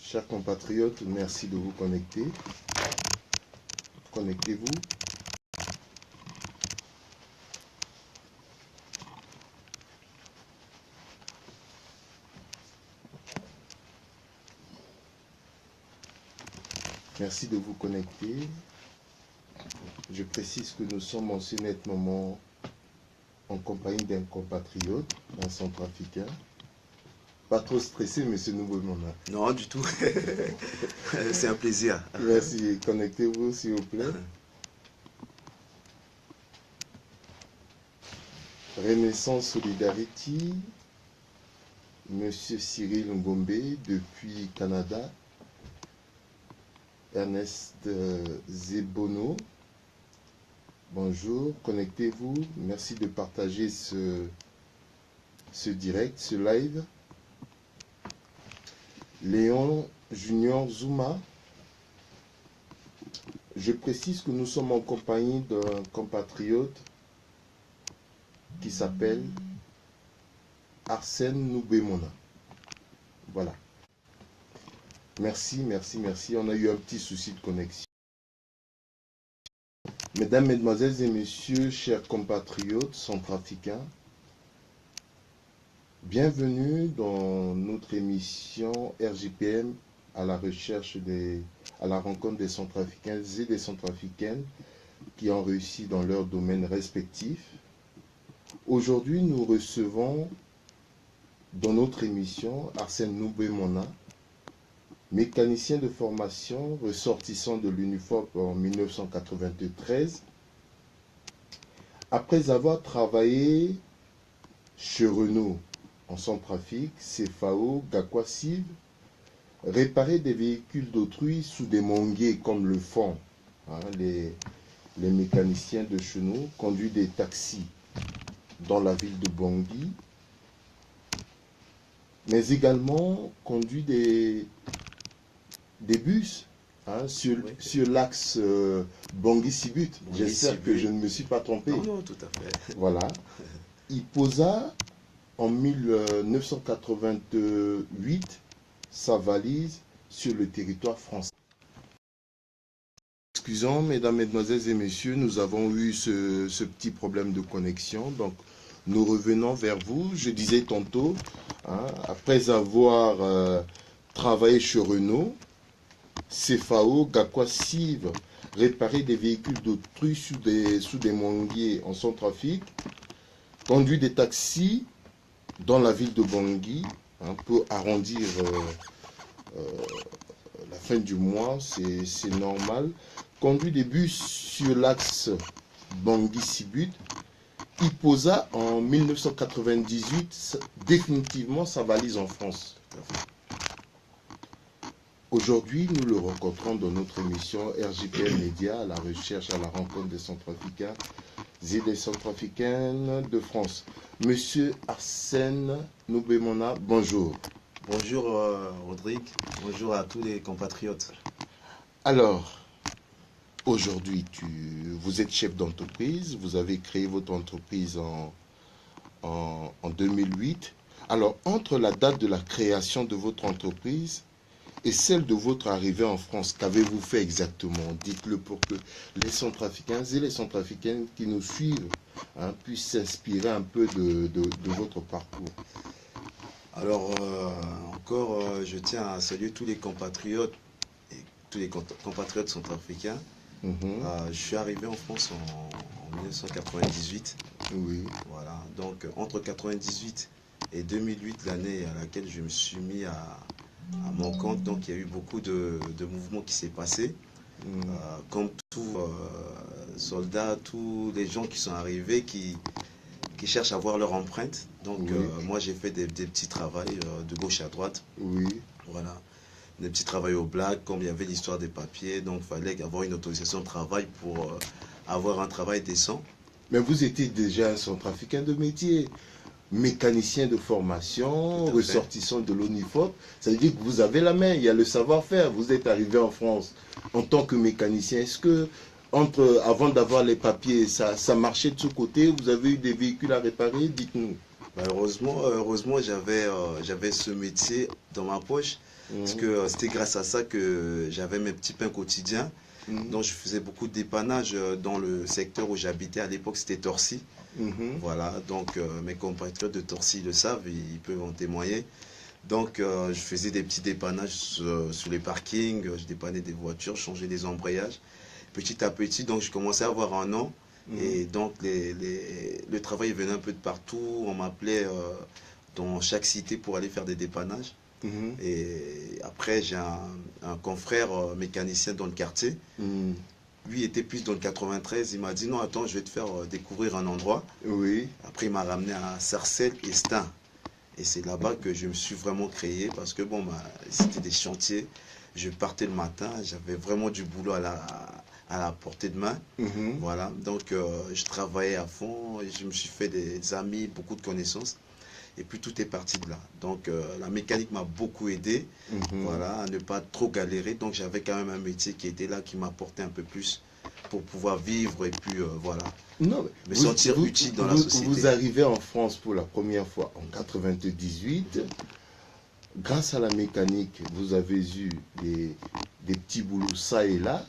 Chers compatriotes, merci de vous connecter. Connectez-vous. Merci de vous connecter. Je précise que nous sommes en ce net moment en compagnie d'un compatriote, un centrafricain. Pas trop stressé, monsieur Noubeumona. Non, du tout. C'est un plaisir. Merci. Connectez-vous, s'il vous plaît. Renaissance Solidarity, monsieur Cyril Ngombe, depuis Canada. Ernest Zebono, bonjour, connectez-vous. Merci de partager ce direct, ce live. Léon Junior Zuma, je précise que nous sommes en compagnie d'un compatriote qui s'appelle Arsène Noubeumona. Voilà. Merci, merci, merci. On a eu un petit souci de connexion. Mesdames, Mesdemoiselles et Messieurs, chers compatriotes centrafricains, bienvenue dans notre émission RJPM à la recherche à la rencontre des centrafricains et des centrafricaines qui ont réussi dans leurs domaines respectifs. Aujourd'hui, nous recevons dans notre émission Arsène Noubeumona, mécanicien de formation, ressortissant de l'UNIFOP en 1993. Après avoir travaillé chez Renault en Centrafrique, CFAO, Gakwa-Civ, réparer des véhicules d'autrui sous des manguiers comme le font les mécaniciens de chez nous, conduit des taxis dans la ville de Bangui, mais également conduit des bus sur l'axe Bangui-Sibut. J'espère que je ne me suis pas trompé. Non, non, tout à fait. Voilà. Il posa en 1988 sa valise sur le territoire français. Excusons, mesdames, mesdemoiselles et messieurs, nous avons eu ce petit problème de connexion. Donc, nous revenons vers vous. Je disais tantôt, après avoir travaillé chez Renault, CFAO, Gakwa-Civ, réparer des véhicules d'autrui sous des manguiers en Centrafrique, conduit des taxis dans la ville de Bangui, pour arrondir la fin du mois, c'est normal, conduit des bus sur l'axe Bangui-Sibut. Il posa en 1998 définitivement sa valise en France. Aujourd'hui, nous le rencontrons dans notre émission RJPM Média, à la recherche, à la rencontre des centrafricains et des centrafricaines de France. Monsieur Arsène Noubeumona, bonjour. Bonjour Rodrigue, bonjour à tous les compatriotes. Alors, aujourd'hui, vous êtes chef d'entreprise, vous avez créé votre entreprise en 2008. Alors, entre la date de la création de votre entreprise et celle de votre arrivée en France, qu'avez-vous fait exactement? Dites-le pour que les centrafricains et les centrafricaines qui nous suivent puissent s'inspirer un peu de votre parcours. Alors, je tiens à saluer tous les compatriotes et tous les compatriotes centrafricains. Je suis arrivé en France en 1998. Oui. Voilà, donc entre 1998 et 2008, l'année à laquelle je me suis mis à mon compte, donc il y a eu beaucoup de mouvements qui s'est passé. Comme tout soldat, tous les gens qui sont arrivés, qui cherchent à voir leur empreinte. Donc moi j'ai fait des petits travails de gauche à droite. Oui. Voilà. Des petits travails au black, comme il y avait l'histoire des papiers, donc il fallait avoir une autorisation de travail pour avoir un travail décent. Mais vous étiez déjà un centrafricain de métier, mécanicien de formation, ressortissant de l'UNIFOP. Ça veut dire que vous avez la main, il y a le savoir-faire. Vous êtes arrivé en France en tant que mécanicien. Est-ce que, avant d'avoir les papiers, ça marchait de ce côté? Vous avez eu des véhicules à réparer? Dites-nous. Bah, heureusement j'avais ce métier dans ma poche, parce que c'était grâce à ça que j'avais mes petits pains quotidiens. Donc je faisais beaucoup de dépannage dans le secteur où j'habitais à l'époque, c'était Torcy. Voilà, donc mes compatriotes de Torcy le savent, ils peuvent en témoigner. Donc je faisais des petits dépannages sur les parkings, je dépannais des voitures, je changeais des embrayages. Petit à petit, donc je commençais à avoir un nom. Et donc le travail venait un peu de partout, on m'appelait dans chaque cité pour aller faire des dépannages. Et après j'ai un confrère mécanicien dans le quartier. Lui était plus dans le 93, il m'a dit non attends je vais te faire découvrir un endroit. Oui. Après il m'a ramené à Sarcelles et Stein. Et c'est là-bas que je me suis vraiment créé parce que bon, c'était des chantiers. Je partais le matin, j'avais vraiment du boulot à la portée de main. Voilà, donc je travaillais à fond et je me suis fait des amis, beaucoup de connaissances. Et puis tout est parti de là. Donc la mécanique m'a beaucoup aidé, voilà, à ne pas trop galérer. Donc j'avais quand même un métier qui était là, qui m'apportait un peu plus pour pouvoir vivre et puis voilà, Non, me sentir utile dans la société. Vous arrivez en France pour la première fois en 98. Grâce à la mécanique, vous avez eu des petits boulots ça et là.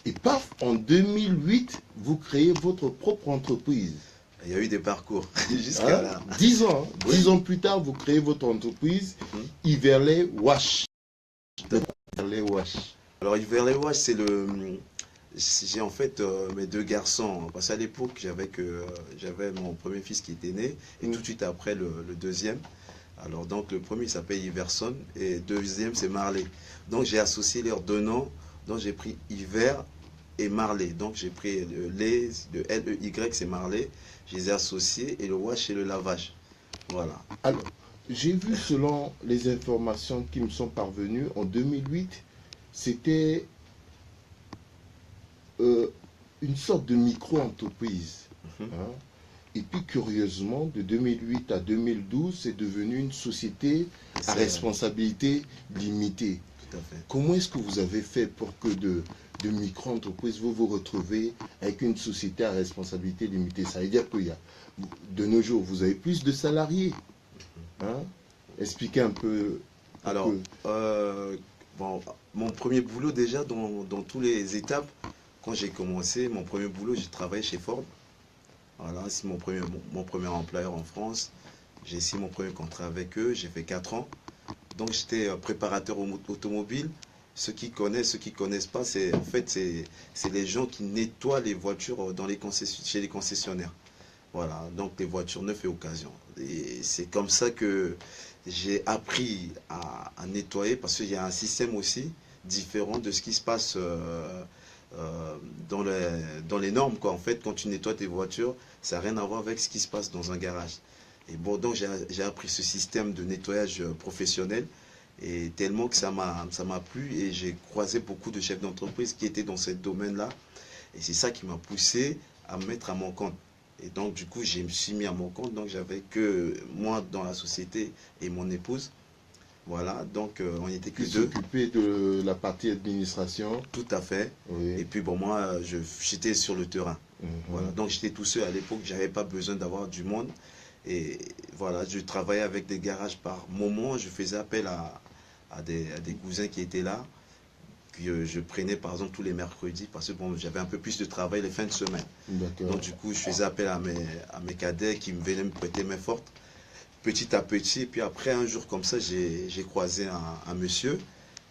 Et paf, en 2008, vous créez votre propre entreprise. Il y a eu des parcours jusqu'à là. 10 ans. 10 ans plus tard, vous créez votre entreprise, Iverlet Wash. Iverlet Wash. Alors, Iverlet Wash, c'est j'ai en fait mes deux garçons. Parce qu'à l'époque, j'avais mon premier fils qui était né, et tout de suite après, le deuxième. Alors, donc, le premier s'appelle Iverson, et le deuxième, c'est Marley. Donc, j'ai associé leurs deux noms. Donc, j'ai pris Hiver et Marley. Donc, j'ai pris le L-E-Y, c'est Marley. Je les ai associés, et le wash, c'est le lavage. Voilà. Alors, j'ai vu, selon les informations qui me sont parvenues, en 2008, c'était une sorte de micro-entreprise. Et puis, curieusement, de 2008 à 2012, c'est devenu une société à responsabilité limitée. Tout à fait. Comment est-ce que vous avez fait pour que de micro-entreprises, vous vous retrouvez avec une société à responsabilité limitée? Ça veut dire qu'il y a, de nos jours, vous avez plus de salariés. Expliquez un peu. Alors, bon, mon premier boulot déjà, dans toutes les étapes, quand j'ai commencé, mon premier boulot, j'ai travaillé chez Ford. Voilà, c'est mon premier employeur en France. J'ai signé mon premier contrat avec eux, j'ai fait 4 ans. Donc j'étais préparateur automobile. Ceux qui connaissent pas, c'est les gens qui nettoient les voitures chez les concessionnaires. Voilà, donc les voitures neuves et occasion. Et c'est comme ça que j'ai appris à nettoyer, parce qu'il y a un système aussi différent de ce qui se passe dans les normes, quoi. En fait, quand tu nettoies tes voitures, ça n'a rien à voir avec ce qui se passe dans un garage. Et bon, donc j'ai appris ce système de nettoyage professionnel, et tellement que ça m'a plu, et j'ai croisé beaucoup de chefs d'entreprise qui étaient dans ce domaine-là, et c'est ça qui m'a poussé à me mettre à mon compte. Et donc du coup, je me suis mis à mon compte, donc j'avais que moi dans la société et mon épouse. Voilà, donc on n'était que deux. S'occuper de la partie administration. Tout à fait. Oui. Et puis bon, moi, j'étais sur le terrain. Voilà, donc j'étais tout seul à l'époque, j'avais pas besoin d'avoir du monde. Et voilà, je travaillais avec des garages par moment, je faisais appel à des cousins qui étaient là, que je prenais par exemple tous les mercredis, parce que bon, j'avais un peu plus de travail les fins de semaine. Donc du coup, je faisais appel à mes cadets qui venaient me prêter main forte, petit à petit. Et puis après, un jour comme ça, j'ai croisé un monsieur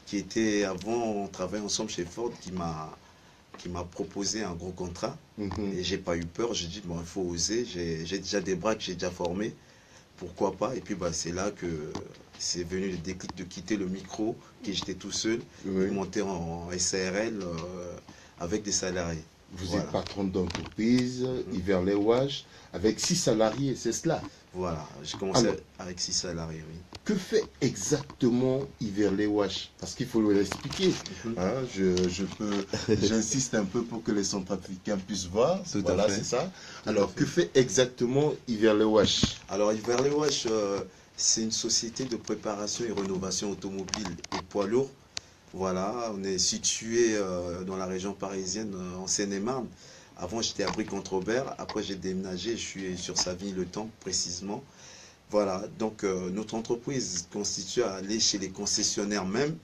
qui était, avant, on travaillait ensemble chez Ford, qui m'a proposé un gros contrat. Et j'ai pas eu peur, j'ai dit bon, il faut oser, j'ai déjà des bras que j'ai déjà formés, pourquoi pas. Et puis bah, c'est là que c'est venu le déclic de quitter le micro, que j'étais tout seul, et monter en SARL avec des salariés. Vous êtes patron d'entreprise, Iverlet Wash, avec 6 salariés, c'est cela? Voilà, j'ai commencé avec 6 salariés, oui. Que fait exactement Iverlet Wash? Parce qu'il faut l'expliquer. J'insiste un peu pour que les centrafricains puissent voir. Voilà, c'est ça. Alors, que fait exactement Iverlet Wash? Alors, Iverlet Wash, c'est une société de préparation et rénovation automobile et poids lourds. Voilà, on est situé dans la région parisienne, en Seine-et-Marne. Avant, j'étais à Brie-contre-Robert. Après, j'ai déménagé, je suis sur Savigny-le-Temple, précisément. Voilà, donc notre entreprise constitue à aller chez les concessionnaires même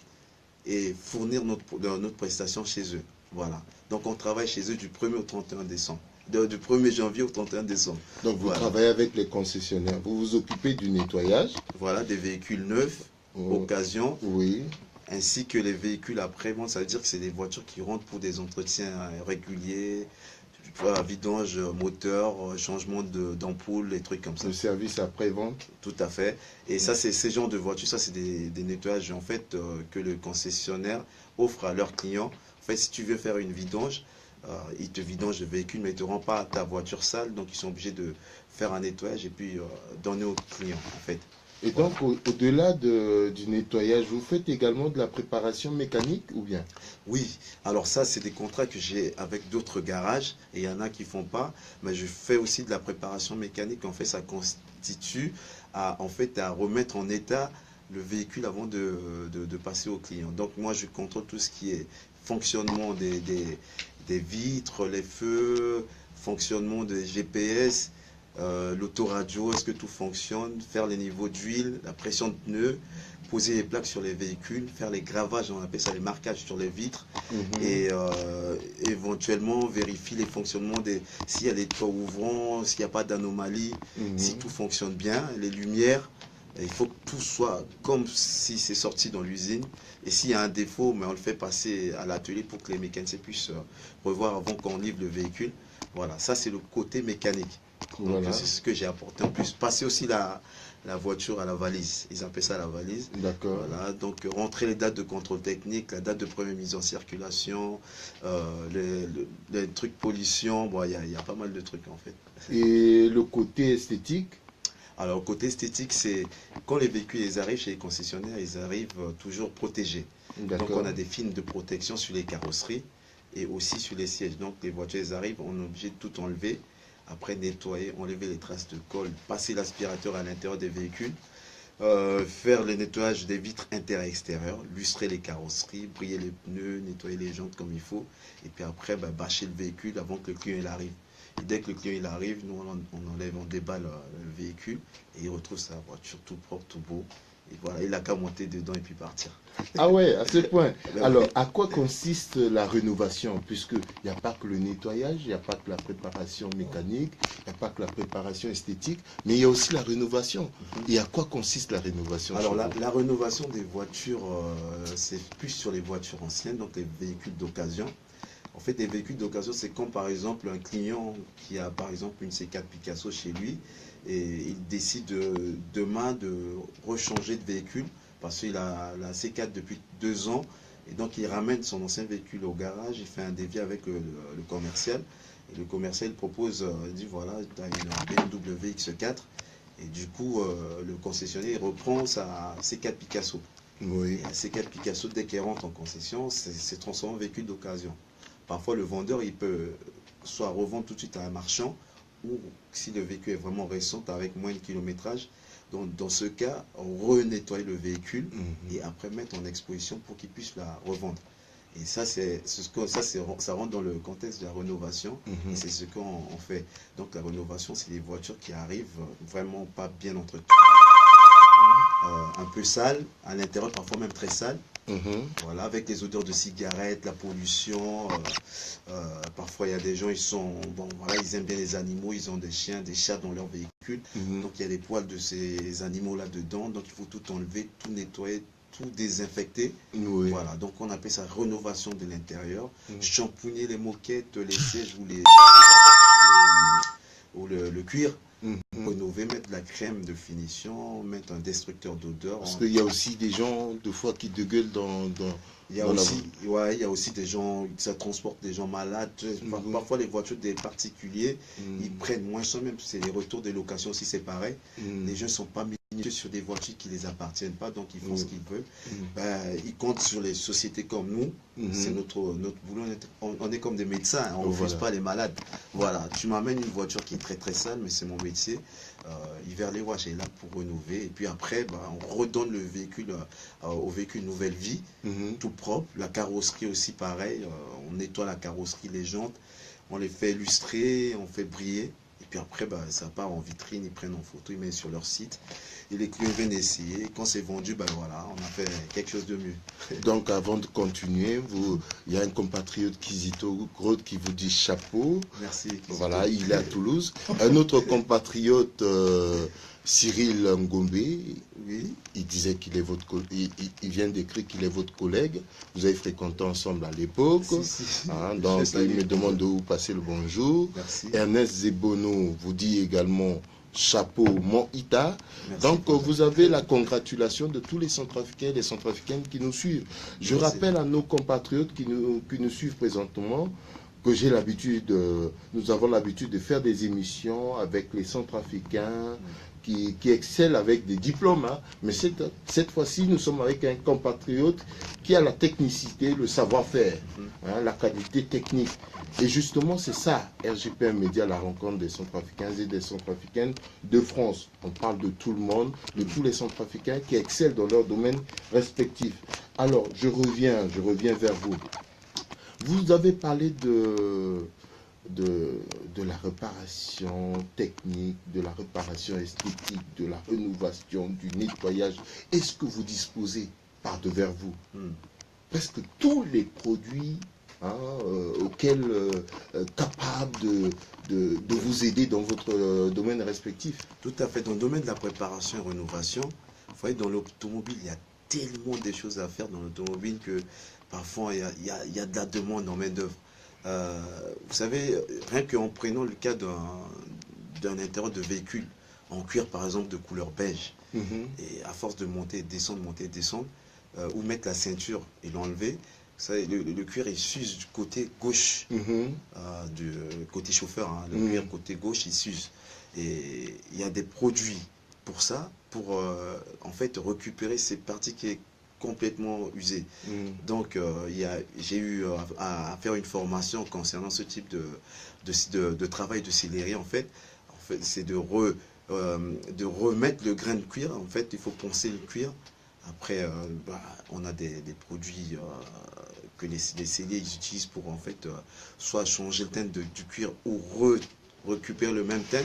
et fournir notre prestation chez eux. Voilà. Donc on travaille chez eux du 1er au 31 décembre. Du 1er janvier au 31 décembre. Donc vous Voilà. travaillez avec les concessionnaires, vous vous occupez du nettoyage. Voilà, des véhicules neufs, occasion, oui, ainsi que les véhicules après-vente. Ça veut dire que c'est des voitures qui rentrent pour des entretiens réguliers, vidange moteur, changement d'ampoule, des trucs comme ça. le service après-vente. Tout à fait. Et ça, c'est ces genres de voitures, ça, c'est des nettoyages en fait que le concessionnaire offre à leurs clients. En fait, si tu veux faire une vidange, ils te vidangent le véhicule, mais ils ne te rendent pas ta voiture sale, donc ils sont obligés de faire un nettoyage et puis donner au client, en fait. Et donc, au-delà du nettoyage, vous faites également de la préparation mécanique ou bien? Oui, alors ça, c'est des contrats que j'ai avec d'autres garages, et il y en a qui font pas, mais je fais aussi de la préparation mécanique. En fait, ça constitue à remettre en état le véhicule avant de passer au client. Donc moi, je contrôle tout ce qui est fonctionnement des vitres, les feux, fonctionnement des GPS, l'autoradio, est-ce que tout fonctionne, faire les niveaux d'huile, la pression de pneus, poser les plaques sur les véhicules, faire les gravages, on appelle ça les marquages sur les vitres, et éventuellement vérifier les fonctionnements s'il y a des toits ouvrants, s'il n'y a pas d'anomalie, si tout fonctionne bien, les lumières. Il faut que tout soit comme si c'est sorti dans l'usine. Et s'il y a un défaut, mais on le fait passer à l'atelier pour que les mécaniciens puissent revoir avant qu'on livre le véhicule. Voilà, ça c'est le côté mécanique. Donc Voilà. c'est ce que j'ai apporté en plus. Passer aussi la voiture à la valise. Ils appellent ça la valise. D'accord. Voilà, donc rentrer les dates de contrôle technique, la date de première mise en circulation, les trucs pollution. Bon, il y a pas mal de trucs en fait. Et le côté esthétique? Alors, côté esthétique, c'est quand les véhicules ils arrivent chez les concessionnaires, ils arrivent toujours protégés. Donc, on a des films de protection sur les carrosseries et aussi sur les sièges. Donc, les voitures ils arrivent, on est obligé de tout enlever, après nettoyer, enlever les traces de colle, passer l'aspirateur à l'intérieur des véhicules, faire le nettoyage des vitres intérieures et extérieures, lustrer les carrosseries, briller les pneus, nettoyer les jantes comme il faut, et puis après, bâcher le véhicule avant que le client il arrive. Et dès que le client il arrive, nous on enlève, on déballe le véhicule et il retrouve sa voiture tout propre, tout beau. Et voilà, il n'a qu'à monter dedans et puis partir. Ah ouais, à ce point. Alors, à quoi consiste la rénovation? Puisqu'il n'y a pas que le nettoyage, il n'y a pas que la préparation mécanique, il n'y a pas que la préparation esthétique, mais il y a aussi la rénovation. Et à quoi consiste la rénovation? Alors, la rénovation des voitures, c'est plus sur les voitures anciennes, donc les véhicules d'occasion. En fait, les véhicules d'occasion, c'est comme par exemple un client qui a par exemple une C4 Picasso chez lui et il décide demain de rechanger de véhicule parce qu'il a la C4 depuis 2 ans et donc il ramène son ancien véhicule au garage, il fait un devis avec le commercial et le commercial propose, il dit voilà, tu as une BMW X4 et du coup le concessionnaire il reprend sa C4 Picasso. Oui. Et la C4 Picasso, dès qu'elle rentre en concession, c'est transformé en véhicule d'occasion. Parfois, le vendeur, il peut soit revendre tout de suite à un marchand, ou si le véhicule est vraiment récent, avec moins de kilométrage, dans ce cas, on renettoie le véhicule et après mettre en exposition pour qu'il puisse la revendre. Et ça, ça rentre dans le contexte de la rénovation, et c'est ce qu'on fait. Donc la rénovation, c'est les voitures qui arrivent vraiment pas bien entretenues, un peu sales, à l'intérieur parfois même très sales. Voilà, avec des odeurs de cigarettes, la pollution. Parfois, il y a des gens, ils aiment bien les animaux, ils ont des chiens, des chats dans leur véhicule. Donc, il y a des poils de ces animaux là-dedans. Donc, il faut tout enlever, tout nettoyer, tout désinfecter. Oui. Voilà, donc on appelle ça rénovation de l'intérieur. Shampooiner les moquettes, les sièges ou le cuir. Rénover, mettre de la crème de finition, mettre un destructeur d'odeur. Parce qu'il y a aussi des gens, des fois, qui dégueulent dans il y a aussi, il y a aussi des gens, ça transporte des gens malades. Parfois, les voitures des particuliers, ils prennent moins cher, même c'est les retours des locations aussi, c'est pareil. Les gens ne sont pas minutieux sur des voitures qui ne les appartiennent pas, donc ils font ce qu'ils veulent. Ils comptent sur les sociétés comme nous. C'est notre boulot. On est comme des médecins, on ne refuse pas les malades. Voilà, tu m'amènes une voiture qui est très très sale, mais c'est mon métier. Hiver les wash est là pour rénover et puis après on redonne le véhicule au véhicule une nouvelle vie, tout propre. La carrosserie aussi pareil, on nettoie la carrosserie, les jantes, on les fait illustrer, on fait briller et puis après, bah, ça part en vitrine, ils prennent en photo, ils mettent sur leur site. Et les clients viennent essayer. Quand c'est vendu, bah, voilà, on a fait quelque chose de mieux. Donc, avant de continuer, il y a un compatriote Kizito Groth qui vous dit chapeau. Merci. Kizito. Voilà, il est à Toulouse. Un autre compatriote, Cyril Ngombe, Oui. il disait qu'il est votre il vient d'écrire qu'il est votre collègue. Vous avez fréquenté ensemble à l'époque. Si. Hein, donc, il me demande de vous passer le bonjour. Merci. Ernest Zebono vous dit également chapeau, mon Ita. Merci. Donc, vous avez la congratulation de tous les Centrafricains et les Centrafricaines qui nous suivent. Je rappelle à nos compatriotes qui nous suivent présentement que nous avons l'habitude de faire des émissions avec les Centrafricains qui excellent avec des diplômes. Hein. Mais cette fois-ci, nous sommes avec un compatriote qui a la technicité, le savoir-faire, hein, la qualité technique. Et justement, c'est ça, RGPM Média, la rencontre des Centrafricains et des Centrafricaines de France. On parle de tout le monde, de tous les Centrafricains qui excellent dans leur domaine respectif. Alors, je reviens vers vous. Vous avez parlé de la réparation technique, de la réparation esthétique, de la rénovation, du nettoyage. Est-ce que vous disposez par devers vous presque tous les produits auxquels capables de vous aider dans votre domaine respectif? Tout à fait. Dans le domaine de la préparation et rénovation, vous voyez, dans l'automobile, il y a tellement de choses à faire dans l'automobile que parfois il y a de la demande en main-d'œuvre. Vous savez, rien qu'en prenant le cas d'un intérieur de véhicule en cuir, par exemple, de couleur beige, et à force de monter, descendre, ou mettre la ceinture et l'enlever, le cuir il s'use du côté gauche, du côté chauffeur, hein, le cuir côté gauche il s'use. Et il y a des produits pour ça, pour en fait récupérer ces parties qui est complètement usée. Donc j'ai eu à faire une formation concernant ce type de travail de sellerie. En fait c'est de remettre le grain de cuir. En fait, il faut poncer le cuir. Après, on a des produits que les selliers utilisent pour en fait soit changer le teint du cuir ou récupérer le même teint.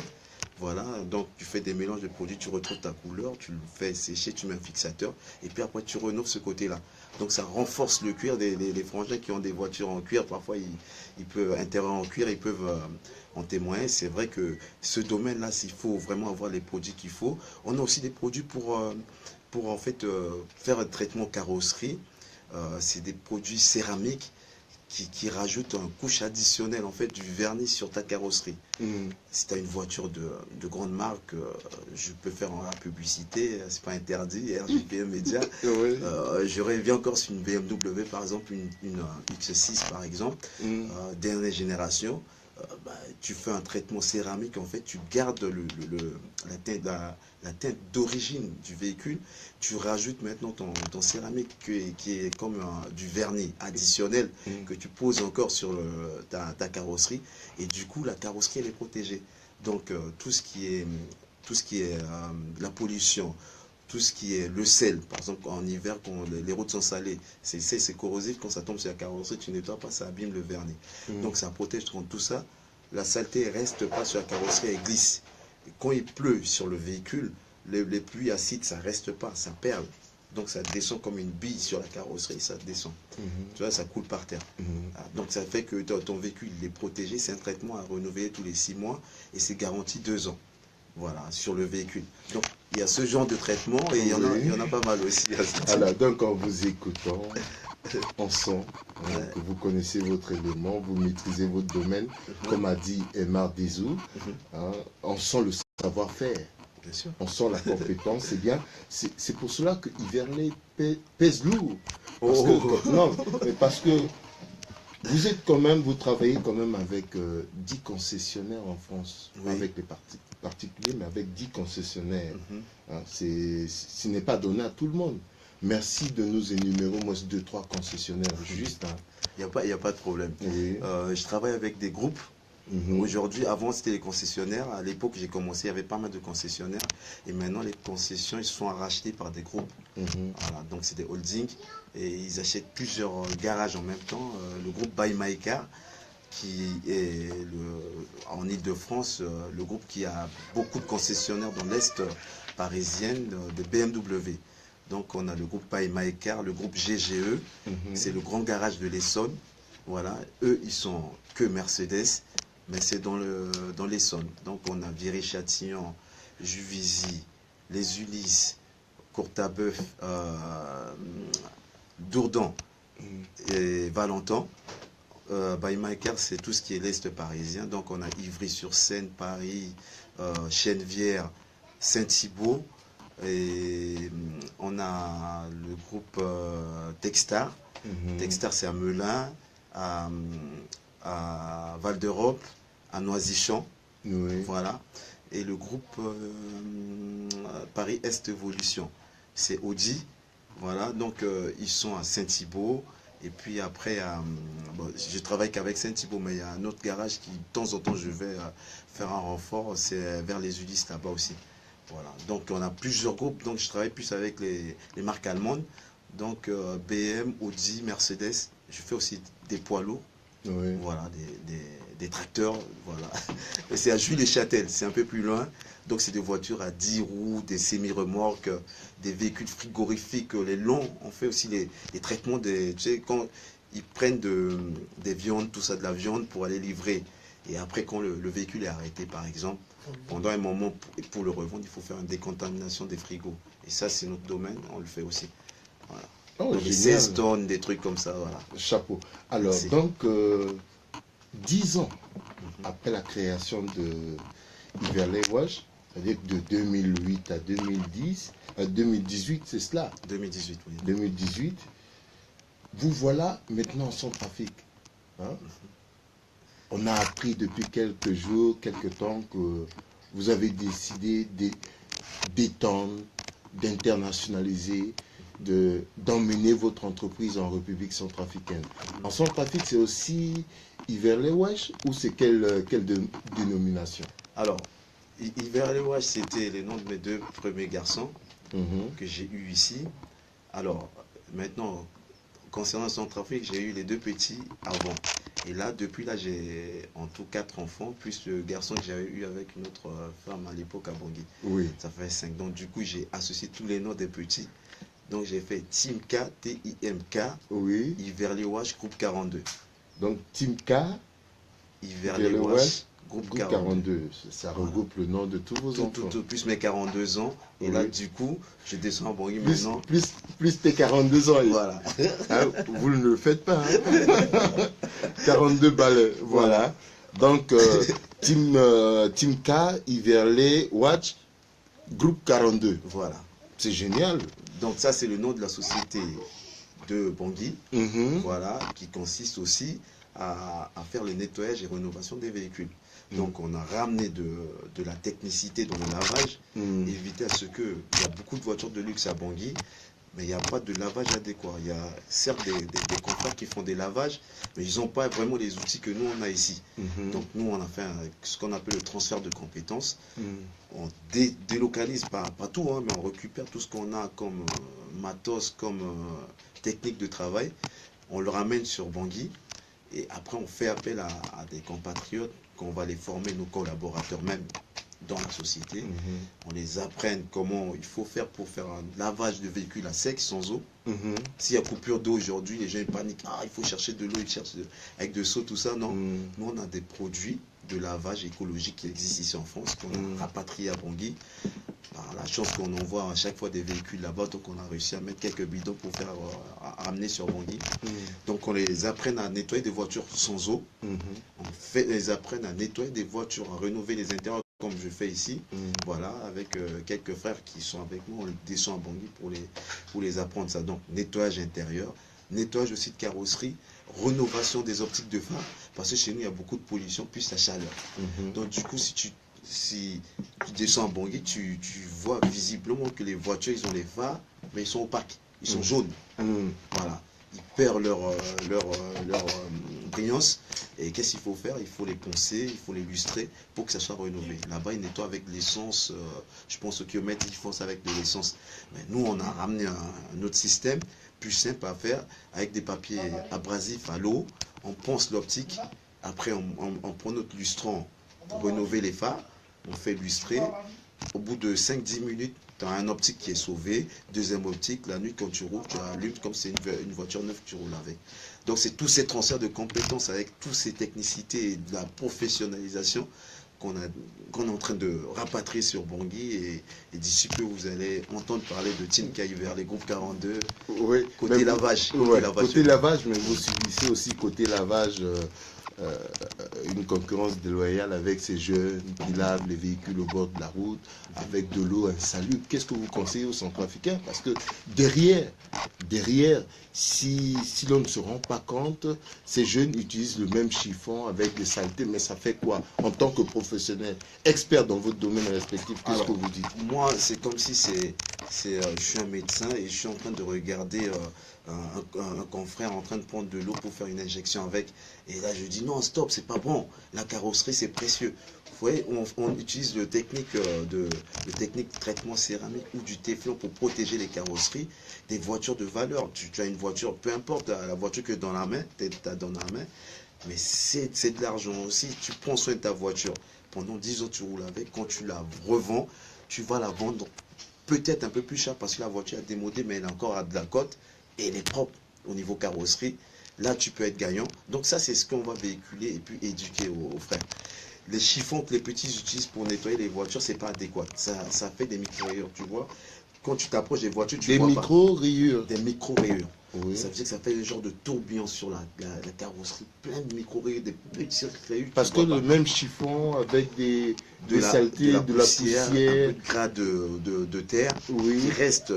Voilà, donc tu fais des mélanges de produits, tu retrouves ta couleur, tu le fais sécher, tu mets un fixateur, et puis après tu renouvelles ce côté-là. Donc ça renforce le cuir. Les frangins qui ont des voitures en cuir, parfois ils peuvent, intérieur en cuir, ils peuvent en témoigner. C'est vrai que ce domaine-là, s'il faut vraiment avoir les produits qu'il faut. On a aussi des produits pour en fait faire un traitement carrosserie. C'est des produits céramiques qui rajoutent une couche additionnelle en fait du vernis sur ta carrosserie. Si tu as une voiture de grande marque, je peux faire la publicité, c'est pas interdit, RGPM Média. Je reviens encore sur une BMW par exemple, une X6 par exemple, dernière génération. Tu fais un traitement céramique, en fait, tu gardes la teinte d'origine du véhicule, tu rajoutes maintenant ton céramique qui est comme du vernis additionnel que tu poses encore sur ta carrosserie, et du coup la carrosserie elle est protégée. Donc tout ce qui est la pollution, tout ce qui est le sel, par exemple en hiver quand les routes sont salées, c'est corrosif, quand ça tombe sur la carrosserie, tu nettoies pas, ça abîme le vernis. Donc ça protège contre tout ça. La saleté ne reste pas sur la carrosserie, elle glisse. Et quand il pleut sur le véhicule, les pluies acides, ça ne reste pas, ça perle. Donc ça descend comme une bille sur la carrosserie, ça descend. Tu vois, ça coule par terre. Donc ça fait que ton véhicule il est protégé. C'est un traitement à renouveler tous les 6 mois et c'est garanti 2 ans. Voilà, sur le véhicule. Donc il y a ce genre de traitement et il y en a pas mal aussi. Alors, donc en vous écoutant, on sent que vous connaissez votre élément, vous maîtrisez votre domaine, comme a dit Emar Dezou, on sent le savoir-faire. Bien sûr. On sent la compétence, c'est bien. C'est pour cela que Iverley pèse lourd. Parce que vous travaillez quand même avec 10 concessionnaires en France, avec les particuliers, mais avec 10 concessionnaires. Ce n'est pas donné à tout le monde. Merci de nous énumérer, moi, 2-3 concessionnaires, juste. Il n'y a pas de problème. Je travaille avec des groupes. Aujourd'hui, avant c'était les concessionnaires. À l'époque, j'ai commencé, il y avait pas mal de concessionnaires. Et maintenant, les concessions, ils sont rachetés par des groupes. Voilà, donc c'est des holdings. Et ils achètent plusieurs garages en même temps. Le groupe Buy My Car, qui est en Ile-de-France, le groupe qui a beaucoup de concessionnaires dans l'Est parisienne de BMW. Donc on a le groupe Paema-Eccar, le groupe GGE, c'est le grand garage de l'Essonne. Voilà, eux ils sont que Mercedes, mais c'est dans l'Essonne. Donc on a Viry-Châtillon, Juvisy, les Ulysses, Courtabœuf, Dourdan et Valentin. Paema-Eccar, c'est tout ce qui est l'Est parisien. Donc on a Ivry-sur-Seine, Paris, Chennevières, Saint-Thibault. Et on a le groupe Textar. Textar, c'est à Melun, à Val d'Europe, à Noisy-Champs. Oui. Voilà. Et le groupe Paris Est Evolution, c'est Audi. Voilà. Donc ils sont à Saint-Thibault. Et puis après, bon, je travaille qu'avec Saint-Thibault, mais il y a un autre garage qui, de temps en temps, je vais faire un renfort. C'est vers les Ulysses là-bas aussi. Voilà. Donc on a plusieurs groupes. Donc je travaille plus avec les marques allemandes. Donc BM, Audi, Mercedes. Je fais aussi des poids lourds. Oui. Voilà, des tracteurs. Voilà. Et c'est à Jules-les-Châtel, c'est un peu plus loin. Donc c'est des voitures à 10 roues, des semi-remorques, des véhicules frigorifiques, les longs. On fait aussi les traitements des. Tu sais, quand ils prennent des viandes, tout ça, de la viande pour aller livrer. Et après, quand le véhicule est arrêté, par exemple, pendant un moment, pour le revendre, il faut faire une décontamination des frigos. Et ça, c'est notre domaine, on le fait aussi. Voilà. Oh, Donc, 16 tonnes, des trucs comme ça, voilà. Chapeau. Alors, Merci. donc, 10 ans après la création de Iverley Wash, c'est-à-dire de 2008 à 2010, 2018, c'est cela, 2018, oui. 2018, vous voilà maintenant sans trafic. Hein? On a appris depuis quelques jours, quelques temps que vous avez décidé d'étendre, d'internationaliser, d'emmener votre entreprise en République centrafricaine. En Centrafrique, c'est aussi Iverley Wash ou c'est quelle dénomination? Alors, Iverley Wash, c'était les noms de mes deux premiers garçons que j'ai eus ici. Alors, maintenant, concernant Centrafrique, j'ai eu les deux petits avant. Et là, depuis là, j'ai en tout 4 enfants, plus le garçon que j'avais eu avec une autre femme à l'époque à Bangui. Oui. Ça fait 5. Donc, du coup, j'ai associé tous les noms des petits. Donc, j'ai fait Timka, T-I-M-K, Oui. Iverley Wash, groupe 42. Donc, Timka, Iverley Wash, groupe 42. Ça regroupe le nom de tous vos enfants. Tout, plus mes 42 ans. Et Oui. là, du coup, je descends à Bangui Plus, maintenant. plus tes 42 ans. Voilà. Hein, vous ne le faites pas. Hein? 42 balais. Voilà. Donc, Timka, Iverley, Watch, groupe 42. Voilà. C'est génial. Donc ça, c'est le nom de la société de Bangui. Mhm. Voilà, qui consiste aussi à faire le nettoyage et rénovation des véhicules. Donc on a ramené de la technicité dans le lavage, éviter à ce que il y a beaucoup de voitures de luxe à Bangui, mais il n'y a pas de lavage adéquat. Il y a certes des contrats qui font des lavages, mais ils n'ont pas vraiment les outils que nous on a ici. Donc nous on a fait ce qu'on appelle le transfert de compétences. On délocalise pas tout, hein, mais on récupère tout ce qu'on a comme matos, comme technique de travail. On le ramène sur Bangui et après on fait appel à des compatriotes qu'on va les former, nos collaborateurs même dans la société. On les apprenne comment il faut faire pour faire un lavage de véhicules à sec, sans eau. S'il y a coupure d'eau aujourd'hui, les gens ils paniquent. Ah, il faut chercher de l'eau, ils cherchent avec de seau, tout ça. Non, nous on a des produits de lavage écologique qui existent ici en France, qu'on a rapatrié à Bangui. Par la chance qu'on envoie à chaque fois des véhicules là-bas, donc on a réussi à mettre quelques bidons pour faire ramener sur Bangui. Donc on les apprenne à nettoyer des voitures sans eau. On les apprenne à nettoyer des voitures, à rénover les intérieurs comme je fais ici. Voilà, avec quelques frères qui sont avec nous, on descend à Bangui pour les apprendre ça. Donc nettoyage intérieur, nettoyage aussi de carrosserie, rénovation des optiques de phare, parce que chez nous il y a beaucoup de pollution, plus la chaleur. Donc du coup, si tu descends à Bangui, tu vois visiblement que les voitures, ils ont les phares, mais ils sont opaques, ils sont jaunes. Voilà, ils perdent leur brillance. Et qu'est-ce qu'il faut faire? Il faut les poncer, il faut les lustrer pour que ça soit rénové. Là-bas, ils nettoient avec l'essence, je pense au kilomètre, ils font ça avec de l'essence. Mais nous, on a ramené un autre système, plus simple à faire, avec des papiers abrasifs à l'eau. On ponce l'optique Après, on prend notre lustron pour rénover les phares. On fait lustrer. Au bout de 5-10 minutes, tu as un optique qui est sauvé. Deuxième optique, la nuit, quand tu roules, tu allumes comme c'est une voiture neuve que tu roules avec. Donc, c'est tous ces transferts de compétences avec toutes ces technicités et de la professionnalisation qu'on est en train de rapatrier sur Bangui. Et d'ici peu, vous allez entendre parler de Team Caïver, les groupes 42, Oui, côté lavage. Côté lavage, mais vous subissez aussi côté lavage une concurrence déloyale avec ces jeunes qui lavent les véhicules au bord de la route avec de l'eau insalubre. Qu'est-ce que vous conseillez aux Centrafricains? Parce que derrière, si l'on ne se rend pas compte, ces jeunes utilisent le même chiffon avec des saletés, mais ça fait quoi? En tant que professionnel, expert dans votre domaine respectif, qu'est-ce que vous dites? Moi, c'est comme si je suis un médecin et je suis en train de regarder un confrère en train de prendre de l'eau pour faire une injection avec. Et là, je dis non, stop, c'est pas bon. La carrosserie, c'est précieux. Vous voyez, on utilise le technique de traitement céramique ou du téflon pour protéger les carrosseries des voitures de valeur. Tu as une voiture, peu importe la voiture que dans la main, tu as dans la main, mais c'est de l'argent aussi. Tu prends soin de ta voiture. Pendant 10 ans, tu roules avec. Quand tu la revends, tu vas la vendre peut-être un peu plus cher parce que la voiture a démodé, mais elle a encore de la cote et elle est propre au niveau carrosserie. Là, tu peux être gagnant. Donc ça, c'est ce qu'on va véhiculer et puis éduquer aux frères. Les chiffons que les petits utilisent pour nettoyer les voitures, c'est pas adéquat. Ça fait des micro-rayures, tu vois. Quand tu t'approches des voitures, tu vois des micro-rayures. Des micro-rayures. Oui. Ça veut dire que ça fait un genre de tourbillon sur la carrosserie, plein de micro-rayures, des petits rayures. Parce que le même chiffon avec des saletés, de la poussière, un peu de gras de terre, oui, qui reste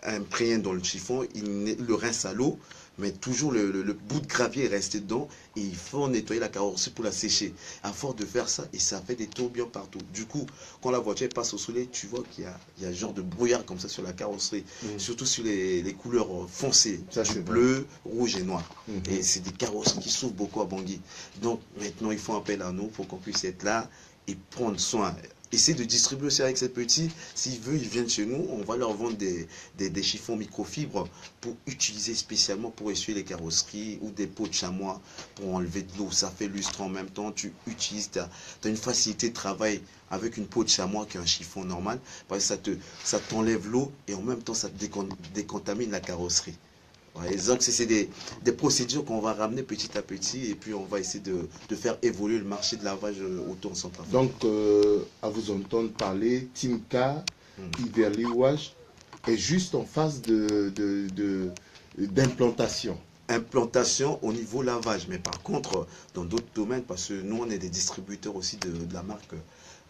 imprégné dans le chiffon, il le rince à l'eau, mais toujours le bout de gravier est resté dedans et il faut nettoyer la carrosserie pour la sécher. À force de faire ça, et ça fait des tourbillons partout. Du coup, quand la voiture passe au soleil, tu vois qu'il y a un genre de brouillard comme ça sur la carrosserie, surtout sur les couleurs foncées, ça, du bleu, rouge et noir. Et c'est des carrosseries qui souffrent beaucoup à Bangui. Donc maintenant, ils font appel à nous pour qu'on puisse être là et prendre soin. Essayer de distribuer aussi avec ces petits. S'ils veulent, ils viennent chez nous. On va leur vendre des chiffons microfibres pour utiliser spécialement pour essuyer les carrosseries ou des pots de chamois pour enlever de l'eau. Ça fait lustre en même temps. Tu utilises, tu as une facilité de travail avec une peau de chamois qui est un chiffon normal. Parce que ça t'enlève l'eau et en même temps, ça te décontamine la carrosserie. Donc, c'est des procédures qu'on va ramener petit à petit et puis on va essayer de faire évoluer le marché de lavage autour en Centrafrique. Donc, à vous entendre parler, Timka, Iverly Wash est juste en phase d'implantation. Implantation au niveau lavage, mais par contre, dans d'autres domaines, parce que nous, on est des distributeurs aussi de la marque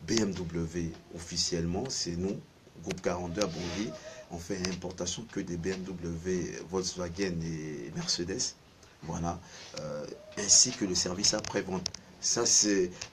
BMW officiellement, c'est nous, groupe 42 à Bangui. On fait importation que des BMW, Volkswagen et Mercedes, voilà, ainsi que le service après-vente. Ça,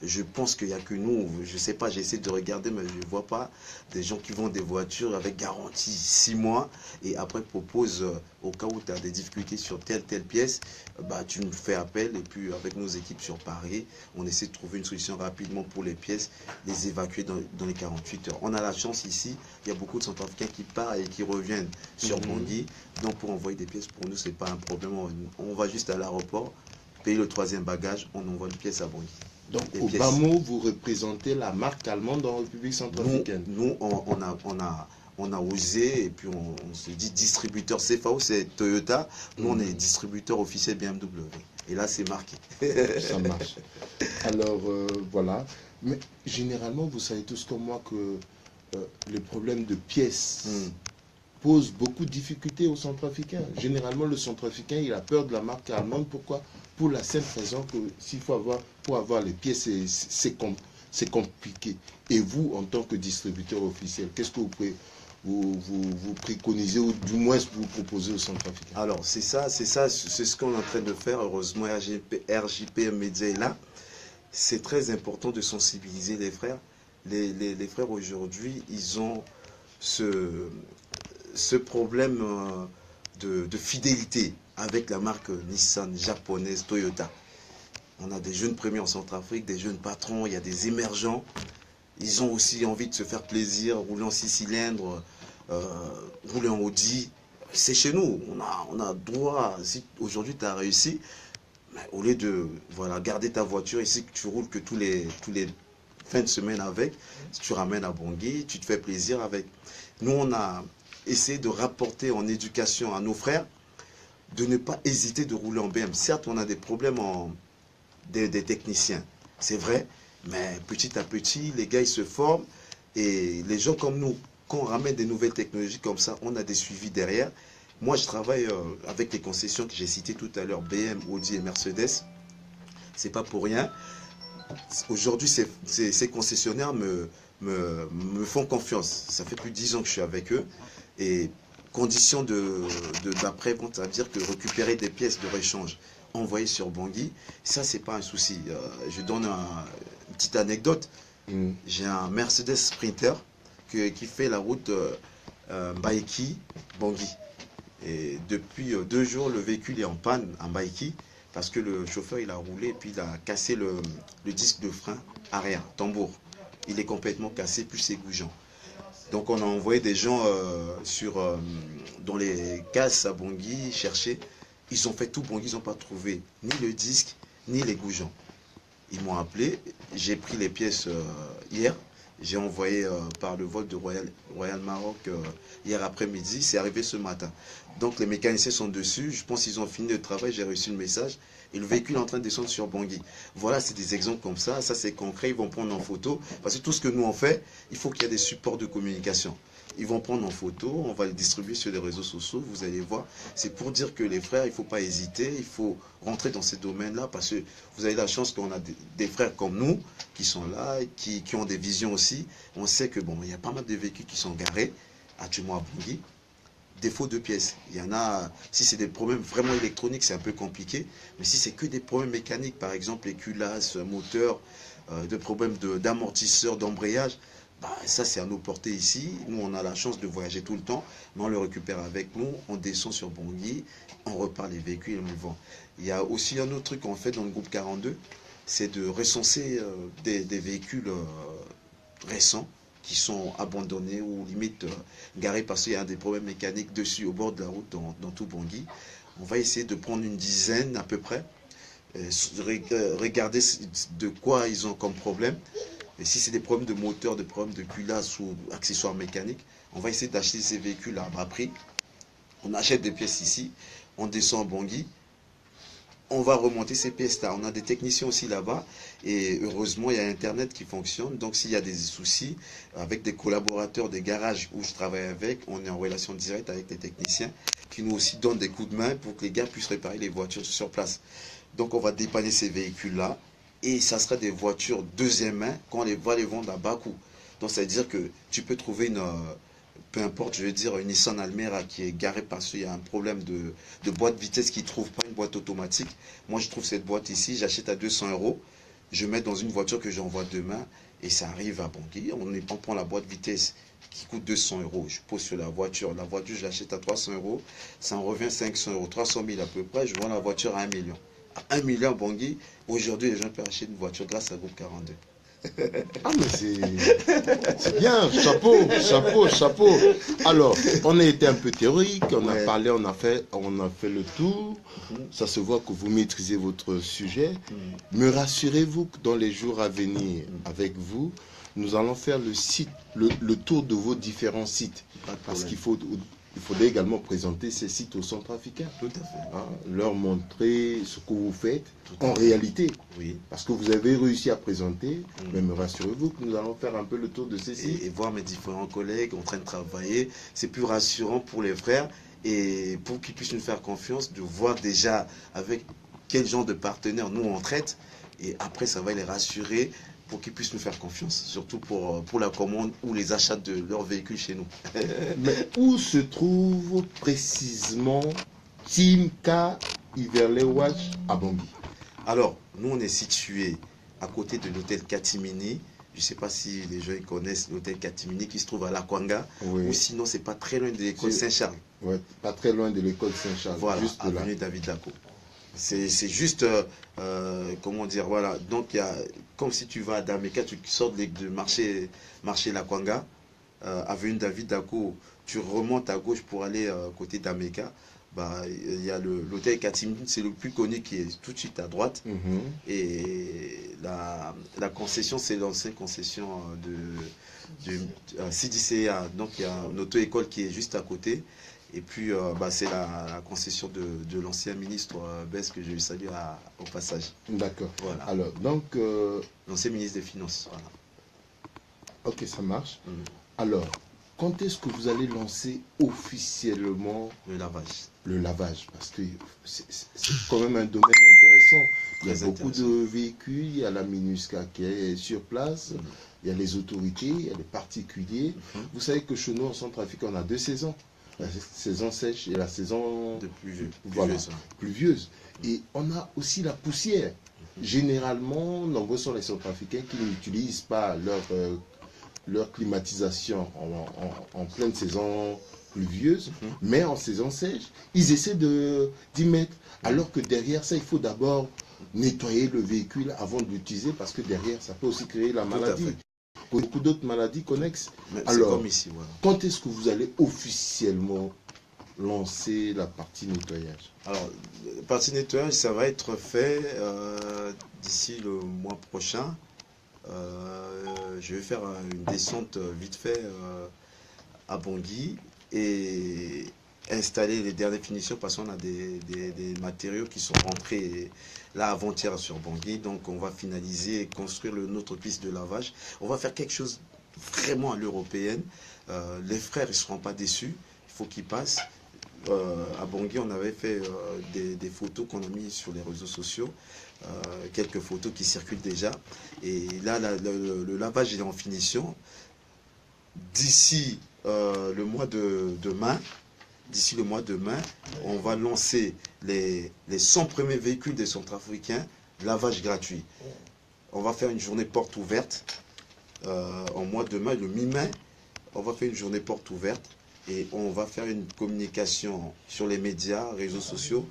je pense qu'il n'y a que nous, je ne sais pas, j'essaie de regarder, mais je ne vois pas des gens qui vendent des voitures avec garantie 6 mois et après proposent, au cas où tu as des difficultés sur telle pièce, bah, tu nous fais appel et puis avec nos équipes sur Paris, on essaie de trouver une solution rapidement pour les pièces, les évacuer dans les 48 heures. On a la chance ici, il y a beaucoup de Centrafricains qui partent et qui reviennent sur Bangui, donc pour envoyer des pièces, pour nous, ce n'est pas un problème, on va juste à l'aéroport, payer le 3e bagage, on envoie une pièce à Bangui. Donc, au bas mot, vous représentez la marque allemande en République centrafricaine. Nous on a osé, et puis on se dit distributeur CFAO, c'est Toyota. Nous, on est distributeur officiel BMW. Et là, c'est marqué. Ça marche. Alors, voilà. Mais généralement, vous savez tous comme moi que les problèmes de pièces pose beaucoup de difficultés aux Centrafricains. Généralement, le Centrafricain, il a peur de la marque allemande. Pourquoi? Pour la simple raison que pour avoir les pièces, c'est compliqué. Et vous, en tant que distributeur officiel, qu'est-ce que vous préconisez ou du moins vous proposez aux Centrafricains? Alors, c'est ce qu'on est en train de faire. Heureusement, RJPM Média est là. C'est très important de sensibiliser les frères. Les frères aujourd'hui, ils ont ce problème de fidélité avec la marque Nissan japonaise Toyota. On a des jeunes premiers en Centrafrique, des jeunes patrons, il y a des émergents. Ils ont aussi envie de se faire plaisir, rouler en 6 cylindres, rouler en Audi. C'est chez nous, on a droit, si aujourd'hui tu as réussi, mais au lieu de voilà, garder ta voiture ici, que tu roules que tous les fins de semaine avec, tu ramènes à Bangui, tu te fais plaisir avec. Nous, on a essayé de rapporter en éducation à nos frères de ne pas hésiter de rouler en BM. Certes, on a des problèmes des techniciens, c'est vrai, mais petit à petit, les gars, ils se forment et les gens comme nous, quand on ramène des nouvelles technologies comme ça, on a des suivis derrière. Moi, je travaille avec les concessions que j'ai citées tout à l'heure, BM, Audi et Mercedes. C'est pas pour rien. Aujourd'hui, ces concessionnaires me font confiance. Ça fait plus de 10 ans que je suis avec eux. Et condition d'après-vente, ça veut dire que récupérer des pièces de réchange envoyées sur Bangui, ça, c'est pas un souci. Je donne une petite anecdote. J'ai un Mercedes Sprinter qui fait la route Mbaïki-Bangui. Et depuis 2 jours, le véhicule est en panne à Mbaïki parce que le chauffeur il a roulé et puis il a cassé le disque de frein arrière, tambour. Il est complètement cassé, plus c'est gougeant. Donc on a envoyé des gens dans les casses à Bangui chercher. Ils ont fait tout Bangui, ils n'ont pas trouvé ni le disque, ni les goujons. Ils m'ont appelé, j'ai pris les pièces hier. J'ai envoyé par le vol de Royal Maroc hier après-midi. C'est arrivé ce matin. Donc les mécaniciens sont dessus. Je pense qu'ils ont fini le travail. J'ai reçu le message. Et le véhicule est en train de descendre sur Bangui. Voilà, c'est des exemples comme ça. Ça, c'est concret. Ils vont prendre en photo. Parce que tout ce que nous on fait, il faut qu'il y ait des supports de communication. Ils vont prendre en photo. On va les distribuer sur les réseaux sociaux. Vous allez voir. C'est pour dire que les frères, il ne faut pas hésiter. Il faut rentrer dans ces domaines-là. Parce que vous avez la chance qu'on a des frères comme nous qui sont là, qui ont des visions aussi. On sait que bon, il y a pas mal de véhicules qui sont garés actuellement à Bangui. Défaut de pièces. Il y en a, si c'est des problèmes vraiment électroniques, c'est un peu compliqué. Mais si c'est que des problèmes mécaniques, par exemple les culasses, moteurs, des problèmes d'amortisseurs, d'embrayage, bah, ça c'est à nos portées ici. Nous on a la chance de voyager tout le temps, mais on le récupère avec nous, on descend sur Bangui, on repart les véhicules et on le vend. Il y a aussi un autre truc qu'on fait dans le groupe 42, c'est de recenser des véhicules récents qui sont abandonnés ou limite garés parce qu'il y a des problèmes mécaniques dessus au bord de la route dans tout Bangui. On va essayer de prendre une dizaine à peu près, regarder de quoi ils ont comme problème. Et si c'est des problèmes de moteur, des problèmes de culasse ou accessoires mécaniques, on va essayer d'acheter ces véhicules à bas prix. On achète des pièces ici, on descend à Bangui, on va remonter ces pièces-là. On a des techniciens aussi là-bas et heureusement, il y a Internet qui fonctionne. Donc, s'il y a des soucis avec des collaborateurs des garages où je travaille avec, on est en relation directe avec les techniciens qui nous aussi donnent des coups de main pour que les gars puissent réparer les voitures sur place. Donc, on va dépanner ces véhicules-là et ça sera des voitures deuxième main qu'on va les vendre à bas coût. Donc, ça veut dire que tu peux trouver peu importe, je veux dire, une Nissan Almera qui est garée parce qu'il y a un problème de boîte de vitesse qui ne trouve pas une boîte automatique. Moi, je trouve cette boîte ici, j'achète à 200 €, je mets dans une voiture que j'envoie demain et ça arrive à Bangui. On prend la boîte de vitesse qui coûte 200 €. Je pose sur la voiture, je l'achète à 300 €, ça en revient 500 €, 300 000 à peu près, je vends la voiture à 1 million. À 1 million à Bangui, aujourd'hui, les gens peuvent acheter une voiture grâce à Groupe 42. Ah mais c'est bien, chapeau, chapeau, chapeau. Alors, on a été un peu théorique, on a parlé, on a fait le tour. Ça se voit que vous maîtrisez votre sujet. Me rassurez-vous que dans les jours à venir, avec vous, nous allons faire le tour de vos différents sites. Parce qu'il faudrait également présenter ces sites aux centrafricains. Tout à fait. Hein, leur montrer ce que vous faites en réalité. Oui. Parce que vous avez réussi à présenter, mais me rassurez-vous que nous allons faire un peu le tour de ces sites. Et voir mes différents collègues en train de travailler, c'est plus rassurant pour les frères et pour qu'ils puissent nous faire confiance, de voir déjà avec quel genre de partenaires nous on traite. Et après, ça va les rassurer pour qu'ils puissent nous faire confiance, surtout pour la commande ou les achats de leurs véhicules chez nous. Mais où se trouve précisément Team K Iverley Watch à Bangui? Alors, nous on est situé à côté de l'hôtel Katimini. Je ne sais pas si les gens connaissent l'hôtel Katimini qui se trouve à La Kwanga. Oui. Ou sinon, c'est pas très loin de l'école Saint-Charles. Ouais, pas très loin de l'école Saint-Charles. Voilà, juste avenue David Daco. C'est juste, comment dire, voilà. Donc, il y a, comme si tu vas à Dameka, tu sors de marché La Kwanga, avenue David Daco, tu remontes à gauche pour aller côté d'Ameka. Bah, il y a l'hôtel Katim, c'est le plus connu qui est tout de suite à droite. Et la concession, c'est l'ancienne concession de CDCA. Donc il y a une auto-école qui est juste à côté. Et puis bah, c'est la concession de l'ancien ministre Bess que je salue au passage. D'accord. Voilà. Alors, donc... l'ancien ministre des Finances. Voilà. Ok, ça marche. Alors, quand est-ce que vous allez lancer officiellement le lavage? Le lavage, parce que c'est quand même un domaine intéressant. Il y a beaucoup de véhicules, il y a la MINUSCA qui est sur place, il y a les autorités, il y a les particuliers. Vous savez que chez nous, en Centrafrique, on a 2 saisons. La saison sèche et la saison pluvieuse. Et on a aussi la poussière. Généralement, nombreux sont les Centrafricains qui n'utilisent pas leur climatisation en pleine saison pluvieuse, mais en saison sèche, ils essaient d'y mettre. Alors que derrière ça, il faut d'abord nettoyer le véhicule avant de l'utiliser, parce que derrière, ça peut aussi créer la maladie. Beaucoup d'autres maladies connexes. Alors, comme ici, voilà. Quand est-ce que vous allez officiellement lancer la partie nettoyage? Alors, la partie nettoyage, ça va être fait d'ici le mois prochain. Je vais faire une descente vite fait à Bangui et installer les dernières finitions, parce qu'on a des matériaux qui sont rentrés là avant-hier sur Bangui. Donc on va finaliser et construire notre piste de lavage. On va faire quelque chose vraiment à l'européenne. Les frères ne seront pas déçus, il faut qu'ils passent. À Bangui, on avait fait des photos qu'on a mis sur les réseaux sociaux, quelques photos qui circulent déjà. Et là, le lavage est en finition. D'ici le mois de mai, on va lancer les 100 premiers véhicules des Centrafricains, lavage gratuit. On va faire une journée porte ouverte en mois de mai, le mi-mai. On va faire une journée porte ouverte et on va faire une communication sur les médias, réseaux sociaux.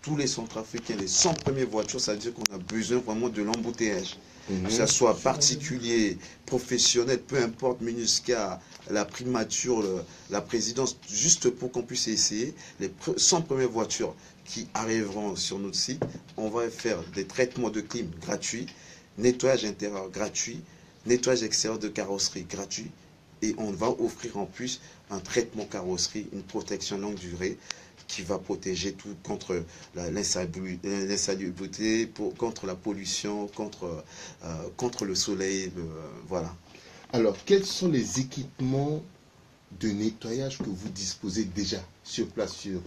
Tous les Centrafricains, les 100 premières voitures, ça veut dire qu'on a besoin vraiment de l'embouteillage. Que ce soit particulier, professionnel, peu importe, MINUSCA, la primature, la présidence, juste pour qu'on puisse essayer. Les 100 premières voitures qui arriveront sur notre site, on va faire des traitements de clim gratuits, nettoyage intérieur gratuit, nettoyage extérieur de carrosserie gratuit, et on va offrir en plus un traitement carrosserie, une protection longue durée qui va protéger tout contre l'insalubrité, contre la pollution, contre le soleil, voilà. Alors, quels sont les équipements de nettoyage que vous disposez déjà sur place sur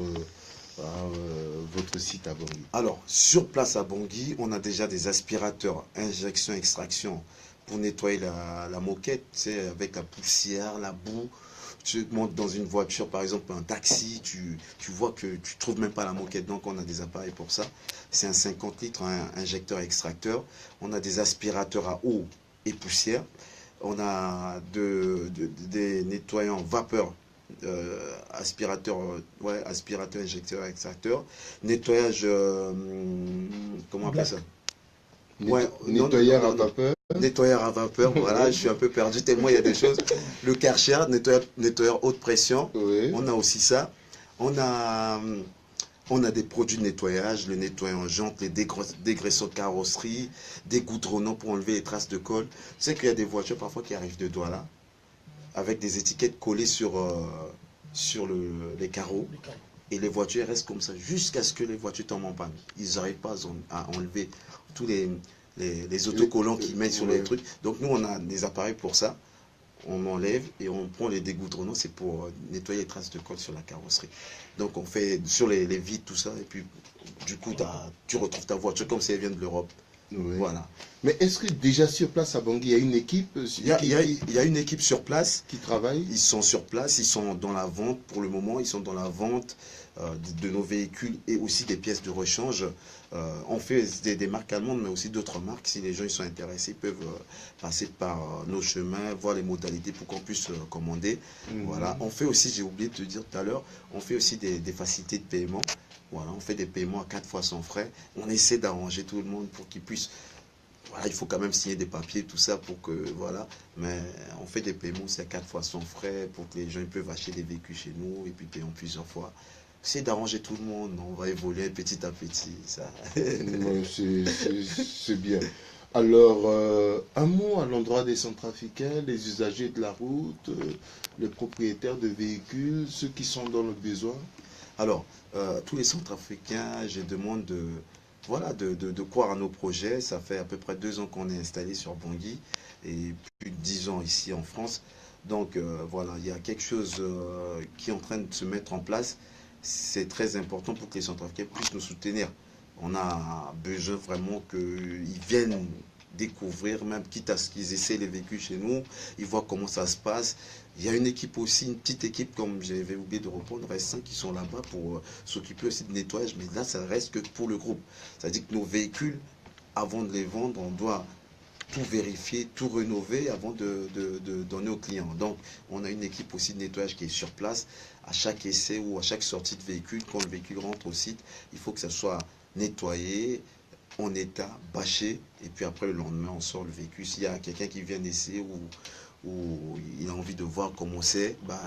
votre site à Bangui? Alors, sur place à Bangui, on a déjà des aspirateurs injection, extraction pour nettoyer la moquette, avec la poussière, la boue. Tu montes dans une voiture, par exemple un taxi, tu vois que tu ne trouves même pas la moquette. Donc on a des appareils pour ça. C'est un 50 litres, un injecteur extracteur. On a des aspirateurs à eau et poussière. On a des nettoyants vapeur, aspirateur, injecteur, extracteur. Nettoyage, comment on appelle ça? Nettoyeur à vapeur. Nettoyeur à vapeur, voilà, je suis un peu perdu tellement il y a des choses. Le Karcher, nettoyeur haute pression, oui. On a aussi ça. On a des produits de nettoyage, le nettoyant jante, les dégraissants de carrosserie, des goudronnants pour enlever les traces de colle. Tu sais qu'il y a des voitures parfois qui arrivent de Douala avec des étiquettes collées sur les carreaux. Et les voitures restent comme ça jusqu'à ce que les voitures tombent en panne. Ils n'arrivent pas à enlever tous les autocollants qu'ils mettent sur les trucs. Donc nous, on a des appareils pour ça. On enlève et on prend les dégoudronnants. C'est pour nettoyer les traces de colle sur la carrosserie. Donc on fait sur les vitres, tout ça. Et puis du coup, tu retrouves ta voiture comme si elle vient de l'Europe. Oui. Voilà. Mais est-ce que déjà sur place à Bangui, il y a une équipe Il y a une équipe sur place qui travaille. Ils sont sur place, ils sont dans la vente pour le moment, ils sont dans la vente de nos véhicules et aussi des pièces de rechange. On fait des marques allemandes, mais aussi d'autres marques. Si les gens ils sont intéressés, ils peuvent passer par nos chemins, voir les modalités pour qu'on puisse commander. Voilà. On fait aussi, j'ai oublié de te dire tout à l'heure, on fait aussi des facilités de paiement. Voilà, on fait des paiements à 4 fois sans frais. On essaie d'arranger tout le monde pour qu'ils puissent voilà, il faut quand même signer des papiers, tout ça pour que, voilà. Mais on fait des paiements, c'est 4 fois sans frais pour que les gens ils peuvent acheter des véhicules chez nous et puis payer en plusieurs fois. C'est d'arranger tout le monde, on va évoluer petit à petit, ça. Ouais, c'est bien. Alors, un mot à l'endroit des centrafricains, les usagers de la route, les propriétaires de véhicules, ceux qui sont dans le besoin. Alors, tous les Centrafricains, je demande voilà, de croire à nos projets. Ça fait à peu près 2 ans qu'on est installé sur Bangui et plus de 10 ans ici en France. Donc voilà, il y a quelque chose qui est en train de se mettre en place. C'est très important pour que les Centrafricains puissent nous soutenir. On a besoin vraiment qu'ils viennent découvrir, même quitte à ce qu'ils essaient les véhicules chez nous, ils voient comment ça se passe. Il y a une équipe aussi, une petite équipe, comme j'avais oublié de répondre, il reste 5 qui sont là-bas pour s'occuper aussi de nettoyage, mais là, ça reste que pour le groupe. C'est-à-dire que nos véhicules, avant de les vendre, on doit tout vérifier, tout rénover avant de donner aux clients. Donc, on a une équipe aussi de nettoyage qui est sur place. À chaque essai ou à chaque sortie de véhicule, quand le véhicule rentre au site, il faut que ça soit nettoyé, en état, bâché, et puis après le lendemain, on sort le véhicule. S'il y a quelqu'un qui vient d'essayer ou il a envie de voir comment c'est, bah,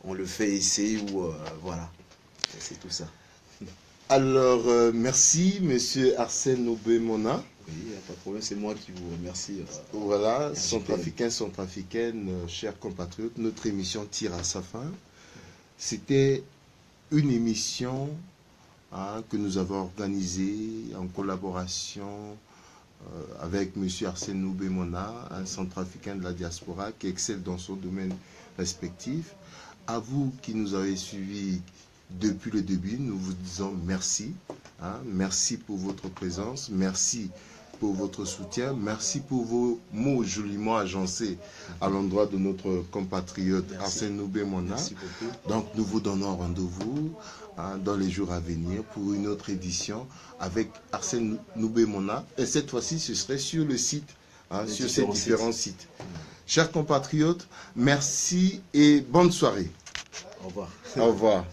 on le fait essayer ou voilà. C'est tout ça. Alors, merci, monsieur Arsène Obemona. Oui, il n'y a pas de problème, c'est moi qui vous remercie. Voilà, RGPN. centrafricains, centrafricaines, chers compatriotes, notre émission tire à sa fin. C'était une émission que nous avons organisée en collaboration avec M. Arsène Obemona, un centrafricain de la diaspora qui excelle dans son domaine respectif. À vous qui nous avez suivis depuis le début, nous vous disons merci. Merci pour votre présence, merci pour votre soutien, merci pour vos mots joliment agencés à l'endroit de notre compatriote Arsène Obemona. Merci beaucoup. Donc nous vous donnons rendez-vous dans les jours à venir pour une autre édition avec Arsène Obemona. Et cette fois-ci, ce serait sur le site, sur ces différents sites. Chers compatriotes, merci et bonne soirée. Au revoir. Au revoir.